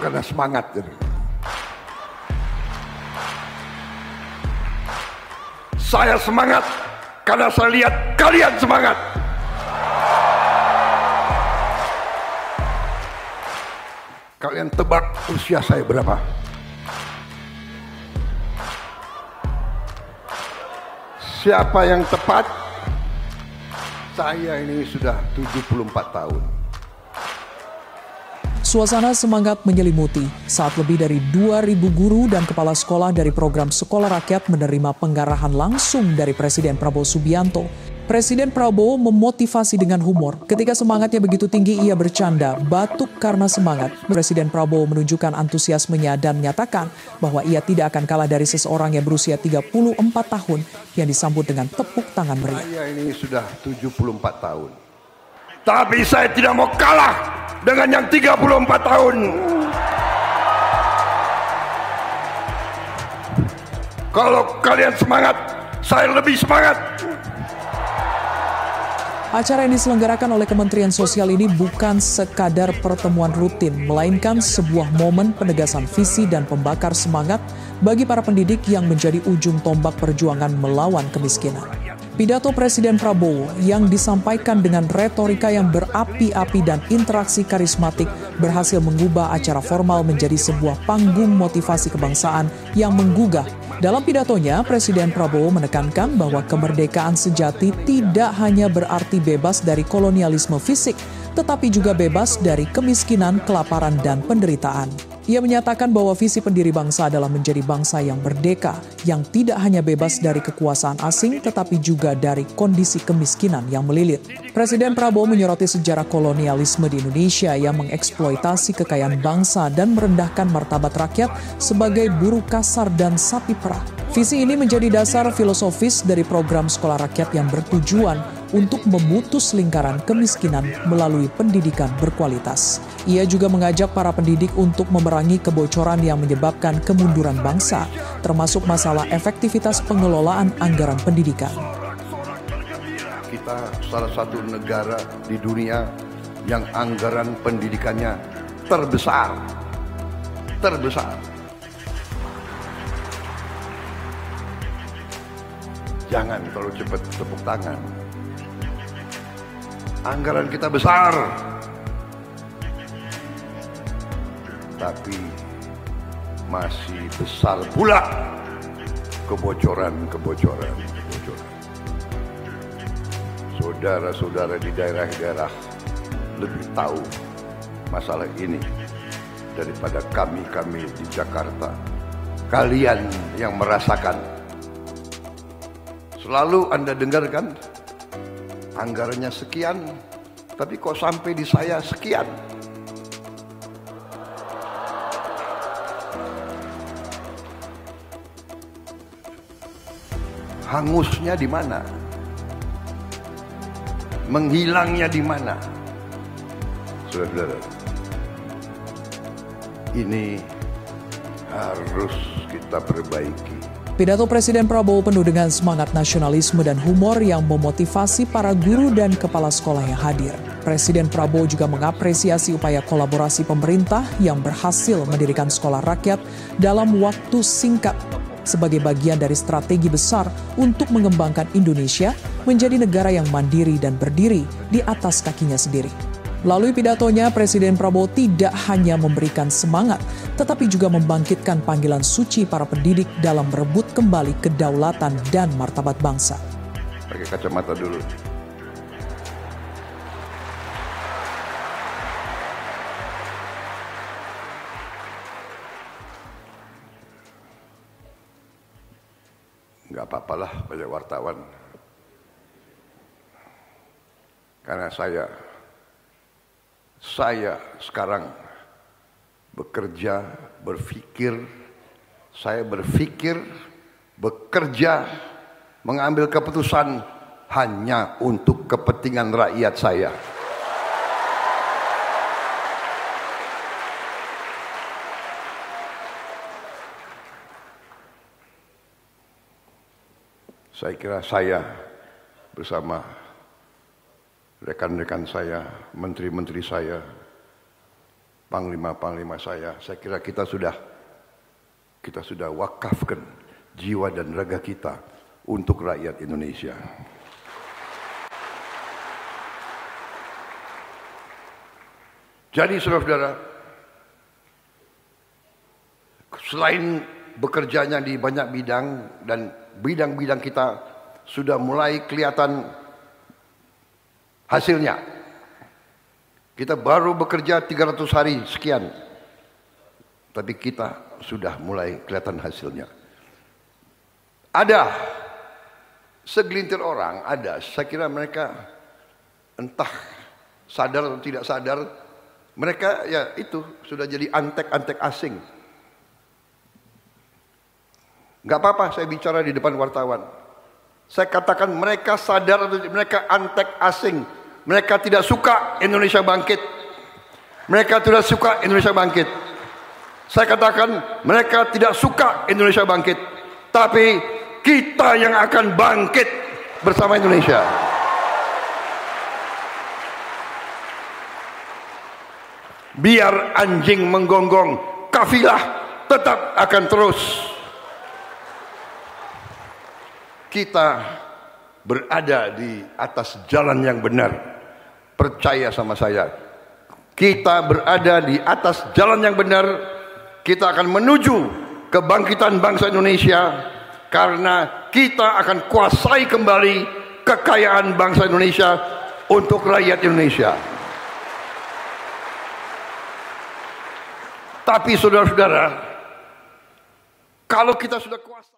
karena semangat. Saya semangat karena saya lihat kalian semangat. Kalian tebak usia saya berapa? Siapa yang tepat? Saya ini sudah 74 tahun. Suasana semangat menyelimuti saat lebih dari 2.000 guru dan kepala sekolah dari program Sekolah Rakyat menerima penggarahan langsung dari Presiden Prabowo Subianto. Presiden Prabowo memotivasi dengan humor. Ketika semangatnya begitu tinggi, ia bercanda, batuk karena semangat. Presiden Prabowo menunjukkan antusiasmenya dan menyatakan bahwa ia tidak akan kalah dari seseorang yang berusia 34 tahun yang disambut dengan tepuk tangan meriah. Saya ini sudah 74 tahun. Tapi saya tidak mau kalah dengan yang 34 tahun. Kalau kalian semangat, saya lebih semangat. Acara yang diselenggarakan oleh Kementerian Sosial ini bukan sekadar pertemuan rutin, melainkan sebuah momen penegasan visi dan pembakar semangat bagi para pendidik yang menjadi ujung tombak perjuangan melawan kemiskinan. Pidato Presiden Prabowo yang disampaikan dengan retorika yang berapi-api dan interaksi karismatik berhasil mengubah acara formal menjadi sebuah panggung motivasi kebangsaan yang menggugah. Dalam pidatonya, Presiden Prabowo menekankan bahwa kemerdekaan sejati tidak hanya berarti bebas dari kolonialisme fisik, tetapi juga bebas dari kemiskinan, kelaparan, dan penderitaan. Ia menyatakan bahwa visi pendiri bangsa adalah menjadi bangsa yang merdeka, yang tidak hanya bebas dari kekuasaan asing, tetapi juga dari kondisi kemiskinan yang melilit. Presiden Prabowo menyoroti sejarah kolonialisme di Indonesia yang mengeksploitasi kekayaan bangsa dan merendahkan martabat rakyat sebagai buruh kasar dan sapi perah. Visi ini menjadi dasar filosofis dari program Sekolah Rakyat yang bertujuan untuk memutus lingkaran kemiskinan melalui pendidikan berkualitas. Ia juga mengajak para pendidik untuk memerangi kebocoran yang menyebabkan kemunduran bangsa, termasuk masalah efektivitas pengelolaan anggaran pendidikan. Kita salah satu negara di dunia yang anggaran pendidikannya terbesar. Jangan kalau cepat tepuk tangan. Anggaran kita besar, tapi masih besar pula kebocoran. Saudara-saudara di daerah-daerah lebih tahu masalah ini daripada kami di Jakarta. Kalian yang merasakan. Selalu Anda dengarkan anggarannya sekian, tapi kok sampai di saya sekian. Hangusnya di mana? Menghilangnya di mana? Saudara, ini harus kita perbaiki. Pidato Presiden Prabowo penuh dengan semangat nasionalisme dan humor yang memotivasi para guru dan kepala sekolah yang hadir. Presiden Prabowo juga mengapresiasi upaya kolaborasi pemerintah yang berhasil mendirikan sekolah rakyat dalam waktu singkat sebagai bagian dari strategi besar untuk mengembangkan Indonesia menjadi negara yang mandiri dan berdiri di atas kakinya sendiri. Melalui pidatonya, Presiden Prabowo tidak hanya memberikan semangat, tetapi juga membangkitkan panggilan suci para pendidik dalam merebut kembali kedaulatan dan martabat bangsa. Pakai kacamata dulu. Nggak apa-apalah banyak wartawan. Karena saya sekarang bekerja, saya berpikir, bekerja, mengambil keputusan hanya untuk kepentingan rakyat saya. Saya kira saya bersama rekan-rekan saya, menteri-menteri saya, panglima-panglima saya kira kita sudah wakafkan jiwa dan raga kita untuk rakyat Indonesia. Jadi saudara-saudara, selain bekerjanya di banyak bidang dan bidang-bidang kita sudah mulai kelihatan hasilnya. Kita baru bekerja 300 hari sekian, tapi kita sudah mulai kelihatan hasilnya. Ada segelintir orang, saya kira mereka entah sadar atau tidak sadar, mereka ya itu sudah jadi antek-antek asing. Gak apa-apa saya bicara di depan wartawan. Saya katakan mereka sadar atau mereka antek asing. Mereka tidak suka Indonesia bangkit. Mereka tidak suka Indonesia bangkit. Saya katakan mereka tidak suka Indonesia bangkit. Tapi kita yang akan bangkit bersama Indonesia. Biar anjing menggonggong, kafilah tetap akan terus. Kita berada di atas jalan yang benar. Percaya sama saya. Kita berada di atas jalan yang benar. Kita akan menuju kebangkitan bangsa Indonesia. Karena kita akan kuasai kembali kekayaan bangsa Indonesia untuk rakyat Indonesia. Tapi saudara-saudara, kalau kita sudah kuasai